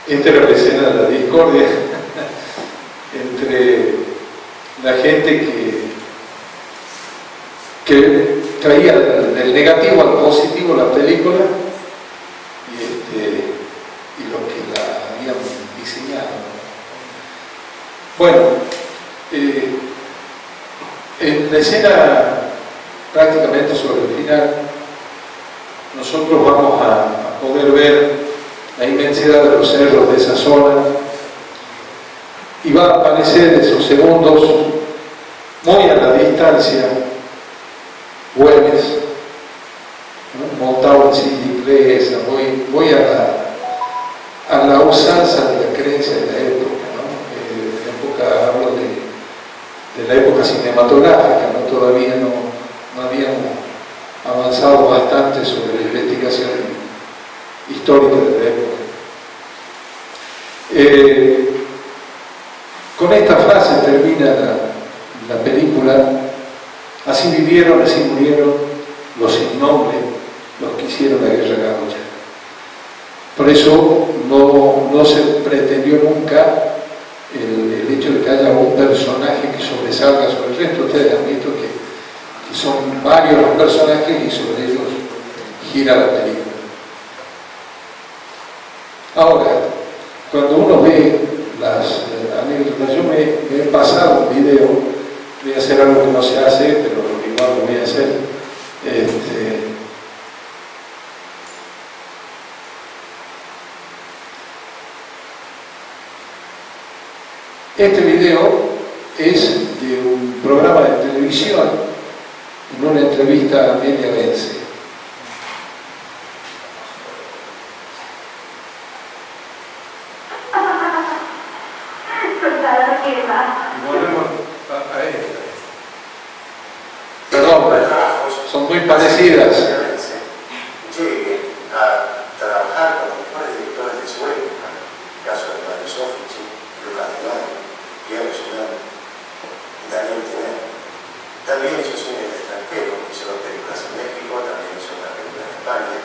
Esta era la escena de la discordia entre la gente que traía del negativo al positivo la película y los que la habían diseñado. Bueno, en la escena prácticamente sobre el final, nosotros vamos a poder ver la inmensidad de los cerros de esa zona y va a aparecer en esos segundos, muy a la distancia, Güemes, ¿no? Montado en cicleta, voy a la usanza de la creencia de la época, ¿no? Hablo de la época cinematográfica, ¿no? Todavía no habíamos avanzado bastante sobre la investigación histórica de la época. Con esta frase termina la película: así vivieron, así murieron los sin nombre, los que hicieron la guerra gaucha. Por eso no se pretendió nunca el hecho de que haya un personaje que sobresalga sobre el resto. Ustedes han visto que son varios los personajes y sobre ellos gira la película. Ahora, cuando uno ve las anécdotas, yo me he pasado un video, voy a hacer algo que no se hace, pero igual lo voy a hacer. Este video es de un programa de televisión, en una entrevista a Amelia Vence. Son muy parecidas. Llegué a trabajar con los mejores directores de su época, el caso de Mario Soffici, Lucas Delano, Pierre Gillon y Daniel Tiner. También hizo cine en el extranjero, hizo dos películas en México, también hizo una película en España,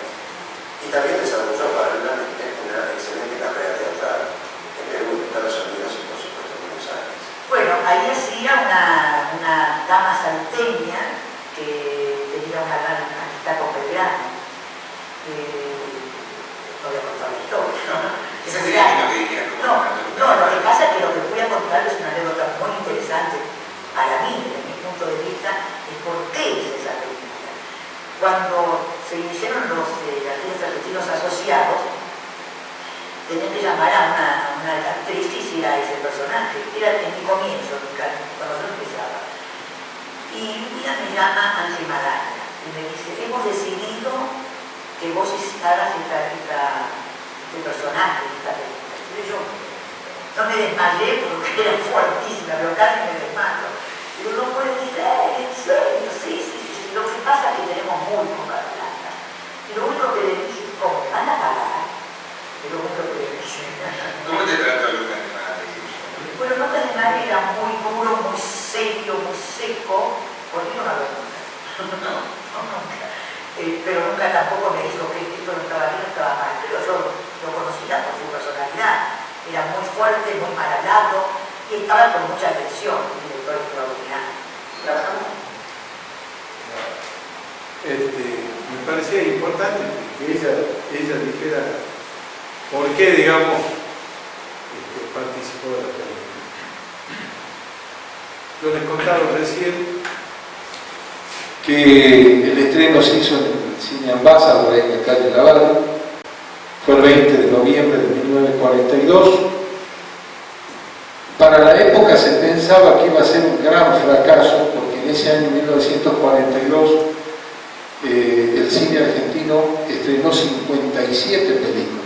y también desarrolló paralelamente una excelente carrera teatral en Perú, en Estados Unidos y por supuesto en Buenos Aires. Bueno, ahí hacía una dama salteña que tenía una gran amistad con Belgrano. No voy a contar la historia, ¿no? No, lo que pasa es que lo que voy a contar es una anécdota muy interesante para mí, desde mi punto de vista, es por qué hice esa película. Cuando se iniciaron los artistas argentinos asociados, tenía que llamar a una actriz que hiciera ese personaje. Era en mi comienzo, cuando yo empezaba. Y un día me llama Angie Magaña y me dice: hemos decidido que vos hagas este personaje, esta película. Entonces yo no me desmayé porque era fuertísima, pero casi me desmayo. Digo, no puede ser, en serio, sí. Lo que pasa es que tenemos muy pocas plata. Y lo único que le dije, ¿cómo? ¿Van a pagar? Y lo único que le dije. ¿Cómo te trata Lucas de Madrid? Bueno, Lucas de Madrid era muy duro, muy serio, muy seco. Por mí no la veo nunca. No, nunca. Pero nunca tampoco me dijo que esto no estaba bien, no estaba mal. Pero yo lo conocía por su personalidad. Era muy fuerte, muy mal hablado y estaba con mucha atención, un director extraordinario. ¿Trabajamos? Me parecía importante que ella dijera por qué, digamos, participó de la película. Yo les contaba recién que el estreno se hizo en el Cine Ambassador, en la calle Lavalle. Fue el 20 de noviembre de 1942. Para la época se pensaba que iba a ser un gran fracaso, porque en ese año 1942 el cine argentino estrenó 57 películas.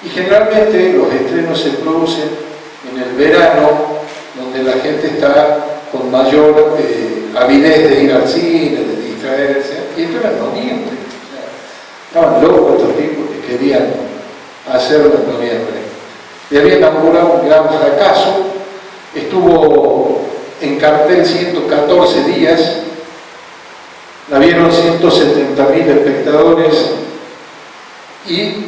Y generalmente los estrenos se producen en el verano, donde la gente está con mayor avidez de ir al cine, de distraerse, y esto era en noviembre. Estaban locos estos tipos que querían hacerlo en noviembre. Y había inaugurado un gran fracaso. Estuvo en cartel 114 días, la vieron 170.000 espectadores y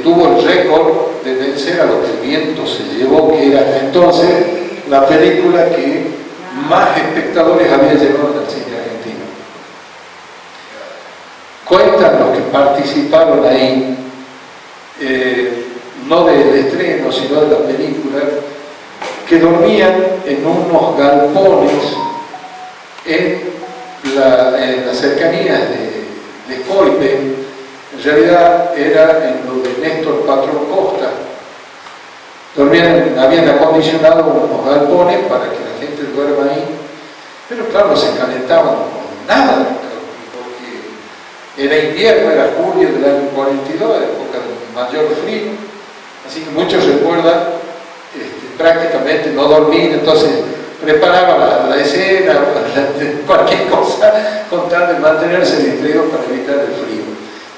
tuvo el récord de vencer a Lo que el viento se llevó, que era hasta entonces la película que más espectadores había llevado al cine argentino. Cuentan los que participaron ahí, no del estreno, sino de la película, que dormían en unos galpones en las cercanías de Coipe. En realidad era en lo de Néstor Patrón Costa. Habían acondicionado unos galpones para que la gente duerma ahí, pero claro, no se calentaban con nada, porque era invierno, era julio del año 42, época de mayor frío, así que muchos recuerdan prácticamente no dormir, entonces preparaban la escena, cualquier cosa, con tal de mantenerse distraídos para evitar el frío.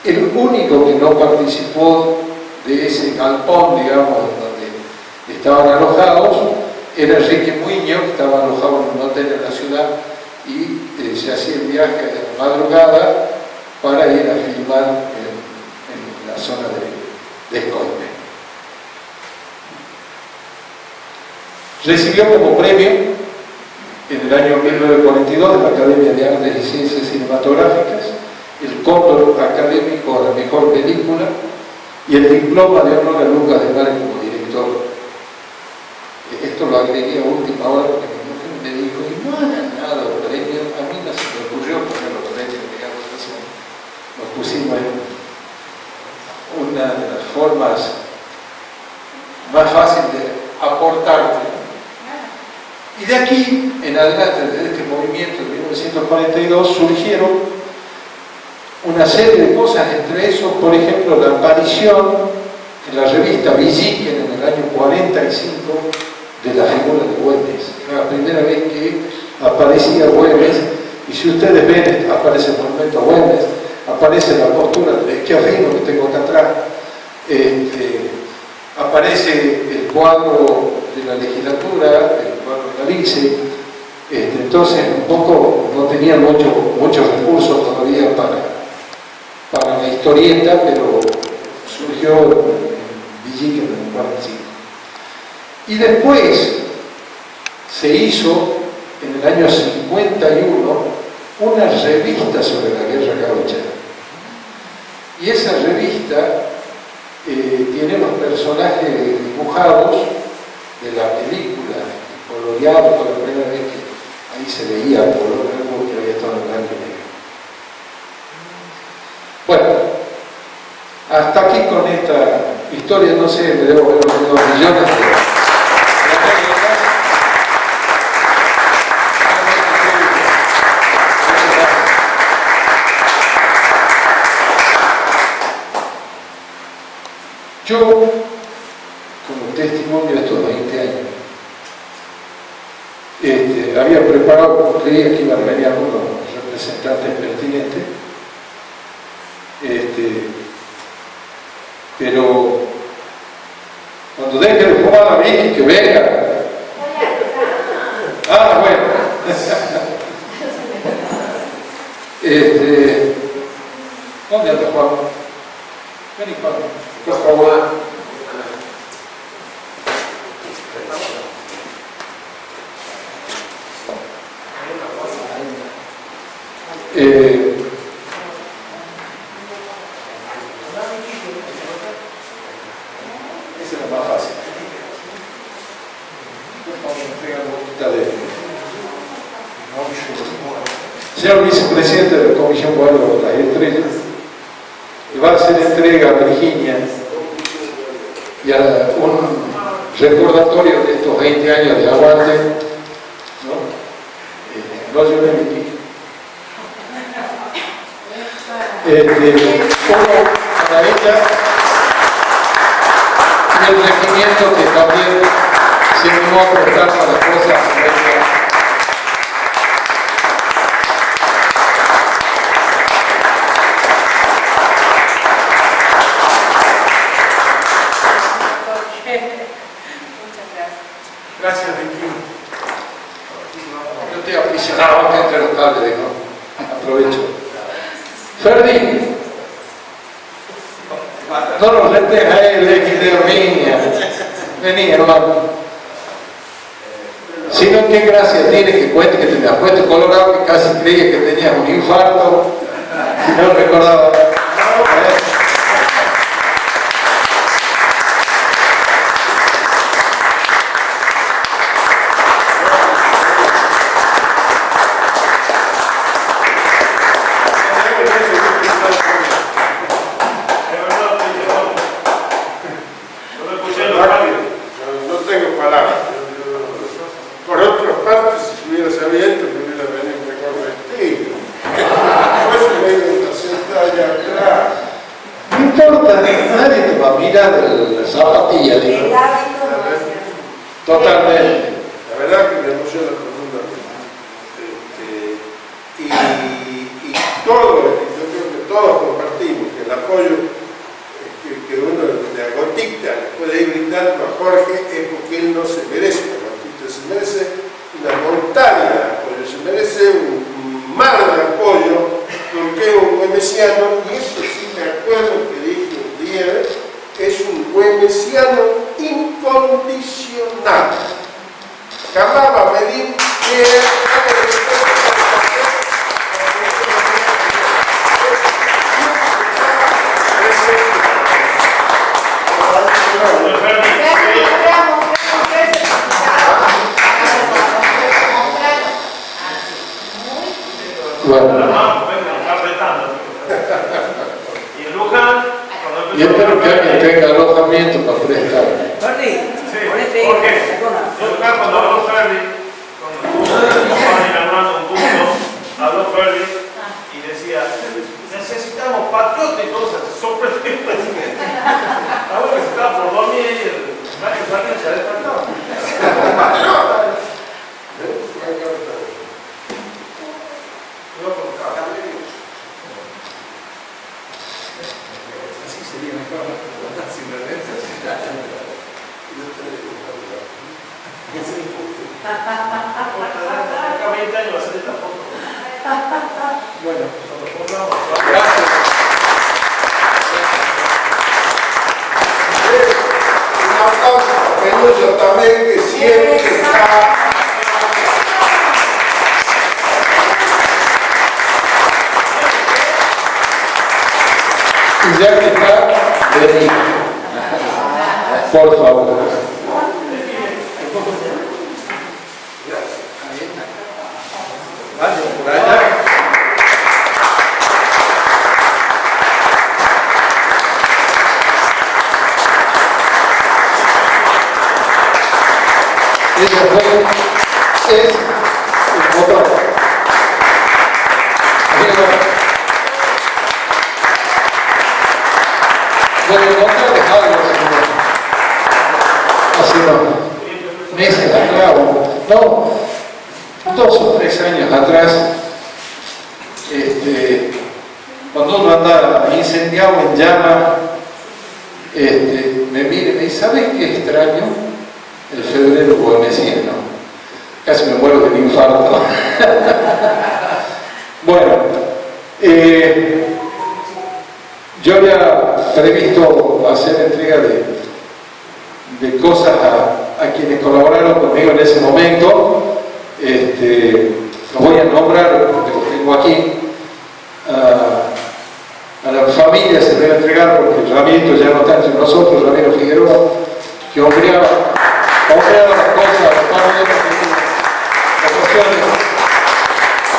El único que no participó de ese galpón, digamos, donde estaban alojados, era Enrique Muñoz, que estaba alojado en un hotel en la ciudad y se hacía el viaje de madrugada para ir a filmar en la zona de Coipe. Recibió como premio en el año 1942 de la Academia de Artes y Ciencias Cinematográficas el Cóndor Académico a la Mejor Película y el diploma de honor a Lucas de Madrid como director. Esto lo agregué a última hora porque mi mujer me dijo, y no ha ganado premio, a mí no se me ocurrió poner los premios, digamos, nos pusimos en una de las formas más fáciles de aportarte. Y de aquí en adelante, desde este movimiento de 1942, surgieron una serie de cosas, entre eso, por ejemplo, la aparición en la revista Villiquen en el año 45 de la figura de Güemes. Era la primera vez que aparecía Güemes, y si ustedes ven, aparece el monumento a Güemes, aparece la postura del Schiaffino que tengo acá atrás, aparece el cuadro de la legislatura, el cuadro de Galicia. Entonces un poco no tenía muchos recursos todavía para la historieta, pero surgió en Villiquen en el 45. Y después se hizo en el año 51 una revista sobre la guerra gaucha. Y esa revista tiene los personajes dibujados de la película, coloreados por la primera vez que ahí se veía el color que había estado en blanco y negro. Bueno, hasta aquí con esta historia, no sé, me debo haber olvidado millones de anécdotas. Yo, como testimonio de estos 20 años, había preparado, como creía que iban a venir algunos representantes pertinentes, pero cuando deje de fumar a Vicky, que venga. Ah, bueno. ¿Dónde anda Juan? Vení, Juan. Por favor. Ese es lo más fácil. Señor vicepresidente de la Comisión Cuadro de las Estrellas, le va a hacer entrega a Virginia y a un recordatorio de estos 20 años de aguante, ¿no? No lloré mi hija. Como para ella y el regimiento que también se animó a prestar para las cosas. Gracias, Vicky. Yo estoy aprisionado entre los cables, ¿no? Aprovecho. Ferdi, no lo retes a él, de niña. Vení, hermano. Si no, qué gracia tiene que cuente que te me has puesto colorado, que casi creía que tenías un infarto. Si no recordaba. No tengo palabras. Por otra parte, si hubiera sabido, me hubiera venido mejor vestido. Pues me iba a sentar allá atrás. No importa, nadie te va a mirar la zapatilla, digo. El hábito no es Totalmente. La verdad que me emociona profundamente. Y todo, yo creo que todos compartimos que el apoyo que uno de Agotita le puede ir brindando a Jorge es porque él no se merece una Agotita, se merece una montaña de apoyo, se merece un mar de apoyo, porque es un güemesiano, y eso sí me acuerdo que dije un día, es un güemesiano incondicional. Jamás va a pedir que Bueno, y Luján, y espero que alguien tenga alojamiento para prestar. porque Luján cuando habló Ferdi, ganando un punto, habló Ferdi y decía, necesitamos patrióticos, sorprendentes. Ahora que se estaba por dormir y el Ferdi se ha despertado. Así sería mejor. Sin vergüenza. Acá 20 años va a ser esta foto. Bueno, Gracias. un aplauso para Peluso también, que siempre está. Y ya que está, vení. Por favor. vaya por allá. Ella fue, es el fotógrafo. Bueno, contarles algo. unos meses atrás, no, 2 o 3 años atrás, cuando uno anda incendiado en llama, me mira y me dice, ¿sabes qué extraño? El febrero guamesiano. Casi me muero de un infarto. Bueno, yo había previsto hacer entrega de cosas a quienes colaboraron conmigo en ese momento. Los voy a nombrar porque los tengo aquí. A la familia se debe entregar porque Ramiro ya no está entre nosotros, Ramiro Figueroa, que hombreaba las cosas,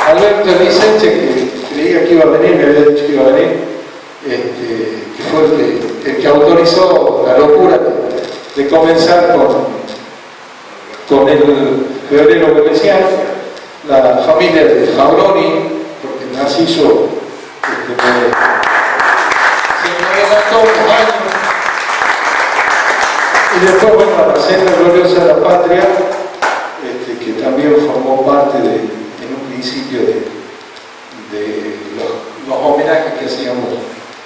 Alberto Vicente, que creía que iba a venir, me había dicho que iba a venir, que fue el que autorizó la locura de comenzar con el febrero veneciano, la familia de Fabroni, porque Narciso se me adelantó unos años, y después, bueno, la Senda Gloriosa de la Patria, que también formó parte en un principio de los homenajes que hacíamos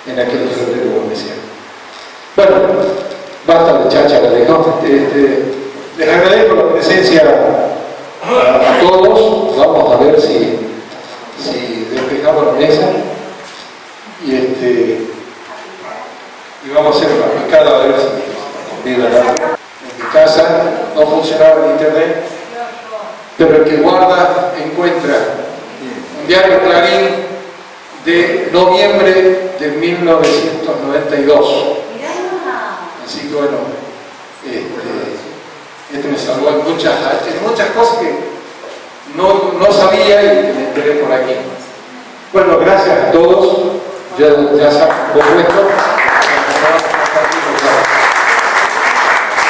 en aquel febrero veneciano. Bueno, basta de cháchara, ¿no? Les agradezco la presencia a todos. Vamos a ver si despejamos la mesa y vamos a hacer una picada a ver si en mi casa no funcionaba el internet, pero el que guarda encuentra un diario Clarín de noviembre de 1992. Así que bueno, me salvó en muchas cosas que no sabía y que me enteré por aquí. Bueno, gracias a todos. Ya saben, por supuesto.